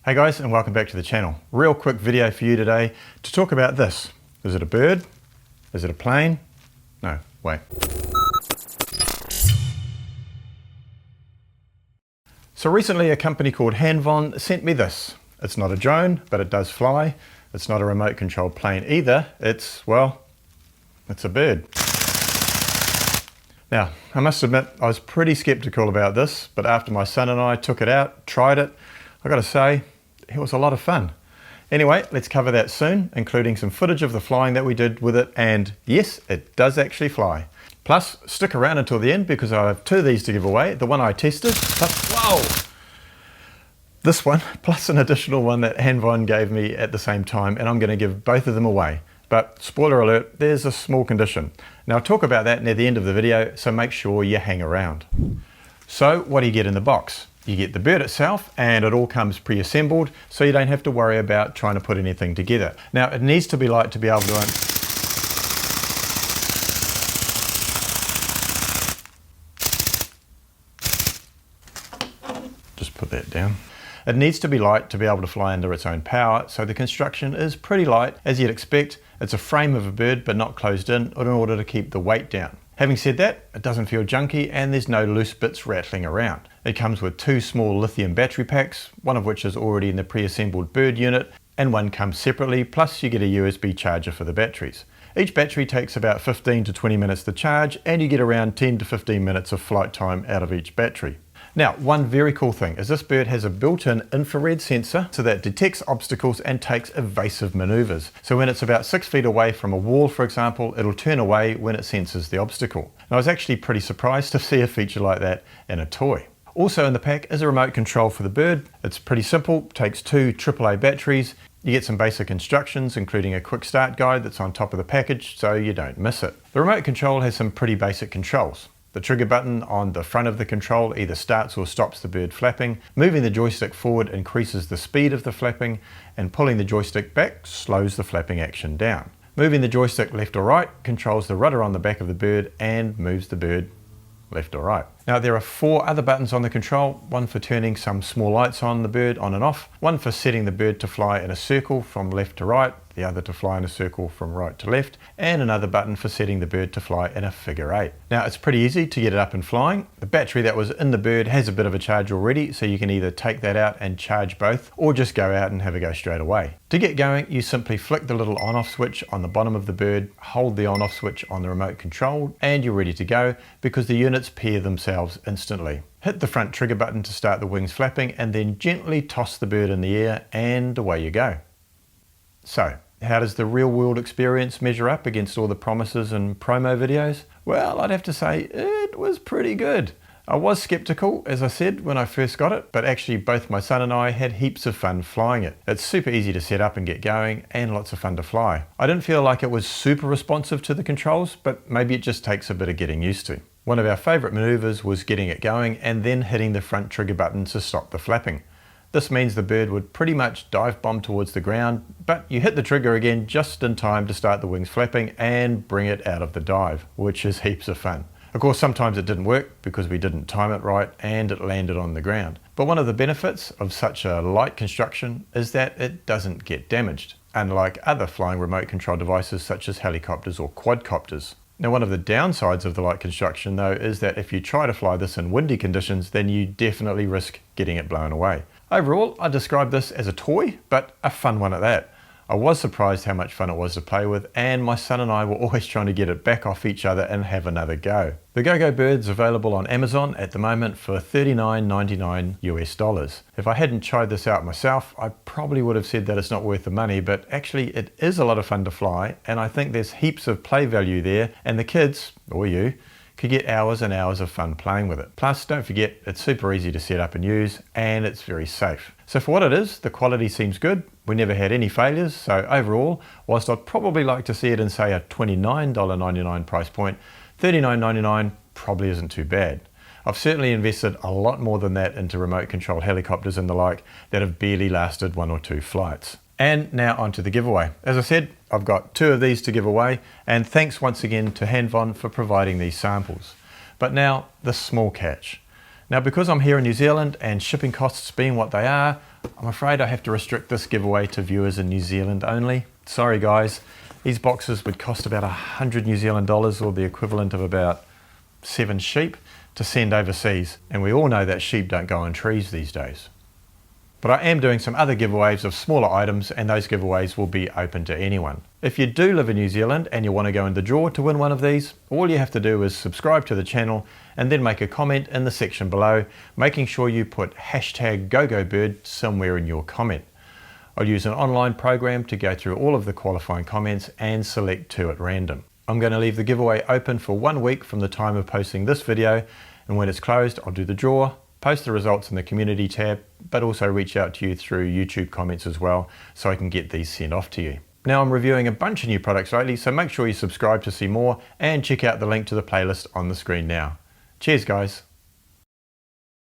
Hey guys, and welcome back to the channel. Real quick video for you today to talk about this. Is it a bird? Is it a plane? No, wait. So recently a company called Hanvon sent me this. It's not a drone, but it does fly. It's not a remote controlled plane either. It's a bird. Now, I must admit I was pretty skeptical about this, but after my son and I took it out, tried it, I gotta say, it was a lot of fun. Anyway, let's cover that soon, including some footage of the flying that we did with it, and yes, it does actually fly. Plus, stick around until the end because I have two of these to give away. The one I tested, plus, this one, plus an additional one that Hanvon gave me at the same time, and I'm gonna give both of them away. But spoiler alert, there's a small condition. Now I'll talk about that near the end of the video, so make sure you hang around. So what do you get in the box? You get the bird itself, and it all comes pre-assembled, so you don't have to worry about trying to put anything together. Now it needs to be light to be able to just put that down. It needs to be light to be able to fly under its own power, so the construction is pretty light. As you'd expect, it's a frame of a bird but not closed in order to keep the weight down. Having said that, it doesn't feel junky and there's no loose bits rattling around. It comes with two small lithium battery packs, one of which is already in the pre-assembled bird unit, and one comes separately, plus you get a USB charger for the batteries. Each battery takes about 15 to 20 minutes to charge, and you get around 10 to 15 minutes of flight time out of each battery. Now, one very cool thing is this bird has a built-in infrared sensor so that detects obstacles and takes evasive maneuvers. So when it's about 6 feet away from a wall, for example, it'll turn away when it senses the obstacle. And I was actually pretty surprised to see a feature like that in a toy. Also in the pack is a remote control for the bird. It's pretty simple, takes two AAA batteries. You get some basic instructions, including a quick start guide that's on top of the package so you don't miss it. The remote control has some pretty basic controls. The trigger button on the front of the control either starts or stops the bird flapping. Moving the joystick forward increases the speed of the flapping, and pulling the joystick back slows the flapping action down. Moving the joystick left or right controls the rudder on the back of the bird and moves the bird left or right. Now there are 4 other buttons on the control, one for turning some small lights on the bird on and off, one for setting the bird to fly in a circle from left to right, the other to fly in a circle from right to left, and another button for setting the bird to fly in a figure 8. Now it's pretty easy to get it up and flying. The battery that was in the bird has a bit of a charge already, so you can either take that out and charge both, or just go out and have a go straight away. To get going, you simply flick the little on-off switch on the bottom of the bird, hold the on-off switch on the remote control, and you're ready to go because the units pair themselves instantly. Hit the front trigger button to start the wings flapping, and then gently toss the bird in the air, and away you go. So, how does the real world experience measure up against all the promises and promo videos? Well, I'd have to say it was pretty good. I was skeptical, as I said, when I first got it, but actually both my son and I had heaps of fun flying it. It's super easy to set up and get going, and lots of fun to fly. I didn't feel like it was super responsive to the controls, but maybe it just takes a bit of getting used to. One of our favourite manoeuvres was getting it going and then hitting the front trigger button to stop the flapping. This means the bird would pretty much dive bomb towards the ground, but you hit the trigger again just in time to start the wings flapping and bring it out of the dive, which is heaps of fun. Of course, sometimes it didn't work because we didn't time it right and it landed on the ground. But one of the benefits of such a light construction is that it doesn't get damaged, unlike other flying remote control devices such as helicopters or quadcopters. Now, one of the downsides of the light construction though is that if you try to fly this in windy conditions, then you definitely risk getting it blown away. Overall, I describe this as a toy, but a fun one at that. I was surprised how much fun it was to play with, and my son and I were always trying to get it back off each other and have another go. The GoGo Bird's available on Amazon at the moment for $39.99 US. If I hadn't tried this out myself, I probably would have said that it's not worth the money, but actually it is a lot of fun to fly, and I think there's heaps of play value there, and the kids, or you, could get hours and hours of fun playing with it. Plus, don't forget, it's super easy to set up and use, and it's very safe. So for what it is, the quality seems good. We never had any failures, so overall, whilst I'd probably like to see it in, say, a $29.99 price point, $39.99 probably isn't too bad. I've certainly invested a lot more than that into remote controlled helicopters and the like that have barely lasted 1 or 2 flights. And now onto the giveaway. As I said, I've got 2 of these to give away, and thanks once again to Hanvon for providing these samples. But now, the small catch. Now, because I'm here in New Zealand and shipping costs being what they are, I'm afraid I have to restrict this giveaway to viewers in New Zealand only. Sorry guys, these boxes would cost about 100 New Zealand dollars, or the equivalent of about 7 sheep, to send overseas. And we all know that sheep don't go on trees these days. But I am doing some other giveaways of smaller items, and those giveaways will be open to anyone. If you do live in New Zealand and you want to go in the draw to win one of these, all you have to do is subscribe to the channel and then make a comment in the section below, making sure you put hashtag GoGo Bird somewhere in your comment. I'll use an online program to go through all of the qualifying comments and select 2 at random. I'm going to leave the giveaway open for 1 week from the time of posting this video, and when it's closed I'll do the draw, post the results in the community tab, but also reach out to you through YouTube comments as well, so I can get these sent off to you. Now, I'm reviewing a bunch of new products lately, so make sure you subscribe to see more and check out the link to the playlist on the screen now. Cheers guys.